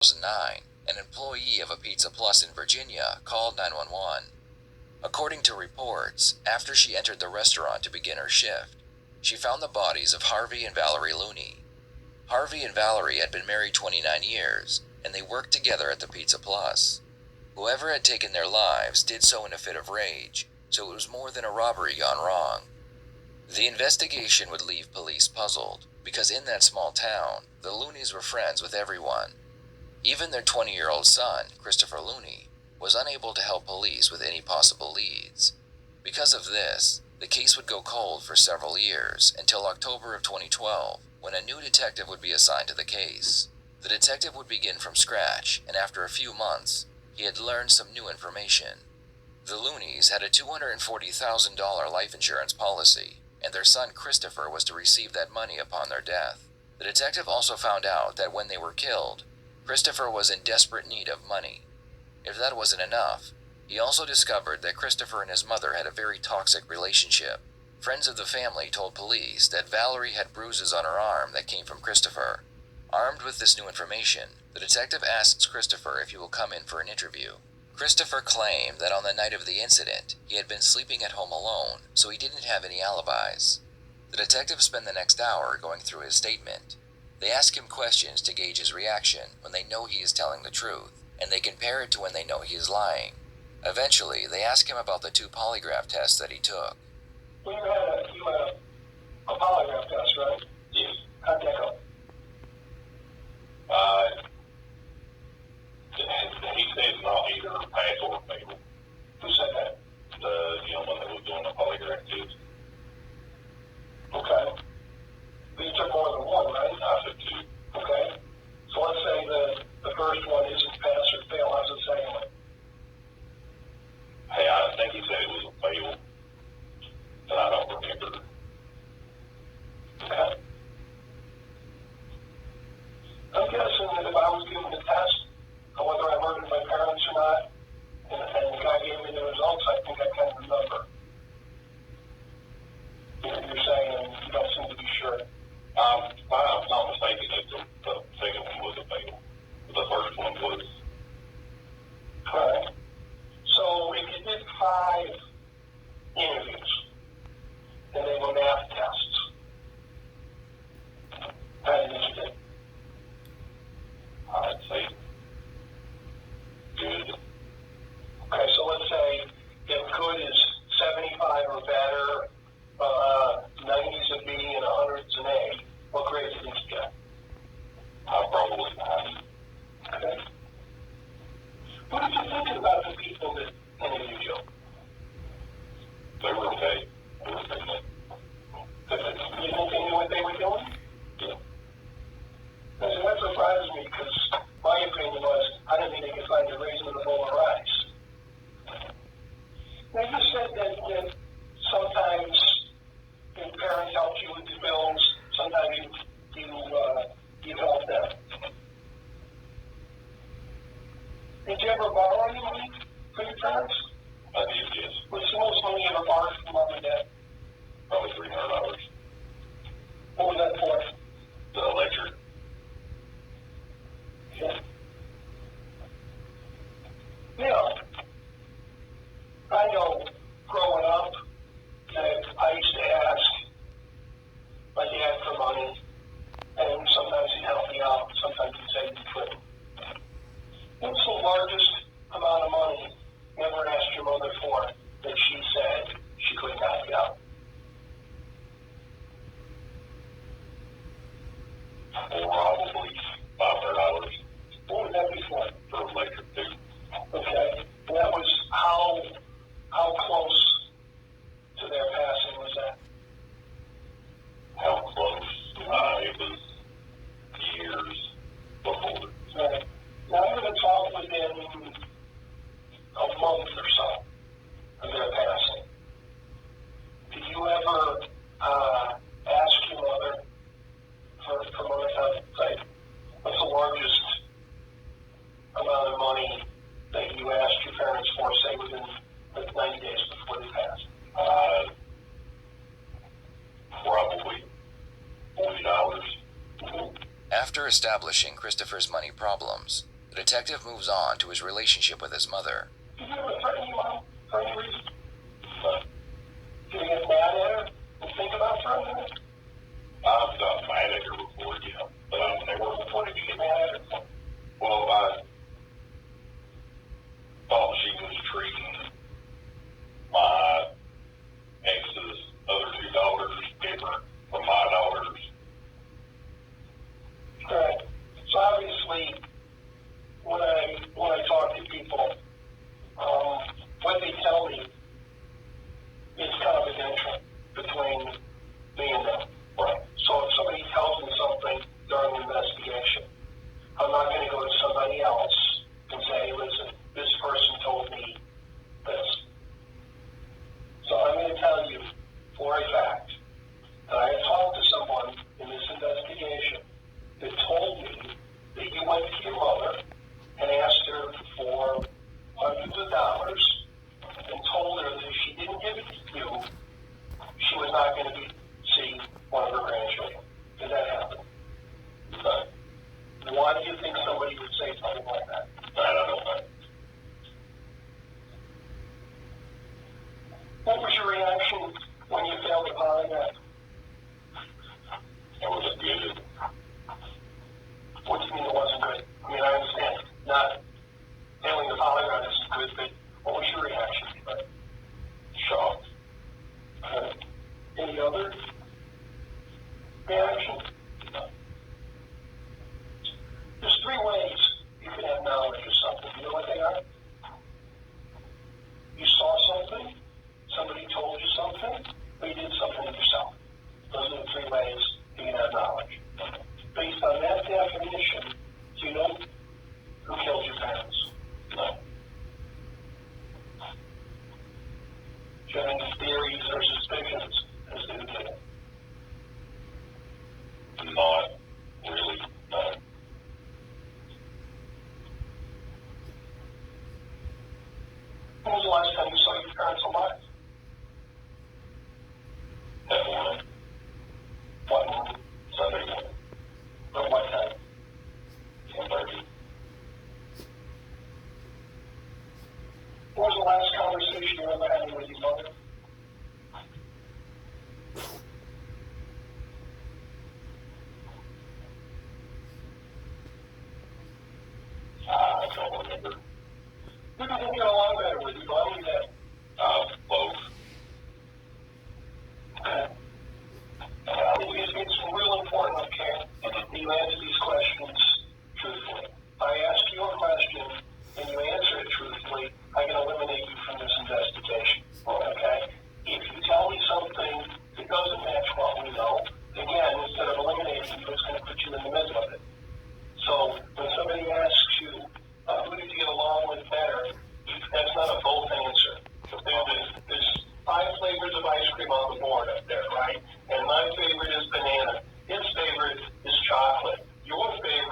2009, an employee of a Pizza Plus in Virginia called 911. According to reports, after she entered the restaurant to begin her shift, she found the bodies of Harvey and Valerie Looney. Harvey and Valerie had been married 29 years, and they worked together at the Pizza Plus. Whoever had taken their lives did so in a fit of rage, so it was more than a robbery gone wrong. The investigation would leave police puzzled, because in that small town, the Looneys were friends with everyone. Even their 20-year-old son, Christopher Looney, was unable to help police with any possible leads. Because of this, the case would go cold for several years, until October of 2012, when a new detective would be assigned to the case. The detective would begin from scratch, and after a few months, he had learned some new information. The Looneys had a $240,000 life insurance policy, and their son Christopher was to receive that money upon their death. The detective also found out that when they were killed, Christopher was in desperate need of money. If that wasn't enough, he also discovered that Christopher and his mother had a very toxic relationship. Friends of the family told police that Valerie had bruises on her arm that came from Christopher. Armed with this new information, the detective asks Christopher if he will come in for an interview. Christopher claimed that on the night of the incident, he had been sleeping at home alone, so he didn't have any alibis. The detectives spend the next hour going through his statement. They ask him questions to gauge his reaction when they know he is telling the truth, and they compare it to when they know he is lying. Eventually, they ask him about the 2 polygraph tests that he took. You had a polygraph test, right? Yes. How'd that go? He said not either pass or fail. Who said that? The gentleman that was doing the polygraph test. Okay. But you took more than one, right? I took 2. Okay. So let's say the first one isn't pass or fail. How's the second one? Hey, I think he said it was a fail, but I don't remember. Okay. I'm guessing that if I was given a test on whether I murdered my parents or not, and the guy gave me the results, I think I can remember. You're saying you don't seem to be sure. If I'm not mistaken, the second one was a fail. The first one was. All right. So if you did 5 interviews, and they were math tests, how did you do? I'd say good. Okay, so let's say if good is 75 or better, 90's a B and 100's an A, what grade did you get? Probably 9. Okay. What did you think about the people that interviewed you? They were okay. They were pretty good. You think they knew what they were doing? Yeah. Listen, that surprises me because my opinion was I didn't think they could find a reason to roll their eyes. Now you said that sometimes your parents helped you with the bills, sometimes you helped them. Did you ever borrow any money from your parents? I did, yes. What's the most money you ever borrowed from mom and dad? Probably $300. What was that for? The electric. Yeah. I know growing up that I used to ask my dad for money, and sometimes he'd help me out, sometimes he'd say he couldn't. What's the largest amount of money you ever asked After establishing Christopher's money problems, the detective moves on to his relationship with his mother. Did you ever threaten your mom for any reason? Did you get mad at her and think about threatening her? I've got mad at her before, yeah, but I've never. What did you get mad at her for? Well, I thought she was treating my ex's other two daughters different from my daughters. Correct. So obviously, when I talk to people, what they tell me is confidential between me and them. Right. So if somebody tells me something during the investigation, I'm not going to go to somebody else and say, hey, listen, this person told me this. So I'm going to tell you for a fact that I have talked to someone in this investigation that told me that you went to your mother and asked her for hundreds of dollars and told her that if she didn't give it to you, she was not going to see one of her grandchildren. Did that happen? No. Why do you think somebody would say something like that? I don't know. What was your reaction when you failed the polygraph? It was good. What do you mean it wasn't good? I mean, I understand not failing the polygraph is good, but what was your reaction? Shocked. Any other reaction? No. There's three ways you can have knowledge of something. You know what they are? You saw something, somebody told you something, or you did something yourself. Those are the three ways you can have knowledge. Based on that definition, do you know who killed your parents? No. Do you have any theories or suspicions as to who did it? Not really. No. When was the last time you saw your parents alive? That morning. What morning? Sunday morning. At what time? 10:30. What was the last conversation you ever had with your mother? I don't remember. Who do you think got along better with, your mom or your dad? Both. Okay. I think it's real important, okay, that you answer these questions truthfully. If I ask you a question and you answer it truthfully, I can eliminate you from this investigation, okay? If you tell me something that doesn't match what we know, again, instead of eliminating you, it's going to put you in the middle of it. So when somebody asks you, who did you get along with better, that's not a both answer. There's 5 flavors of ice cream on the board up there, right? And my favorite is banana. His favorite is chocolate. Your favorite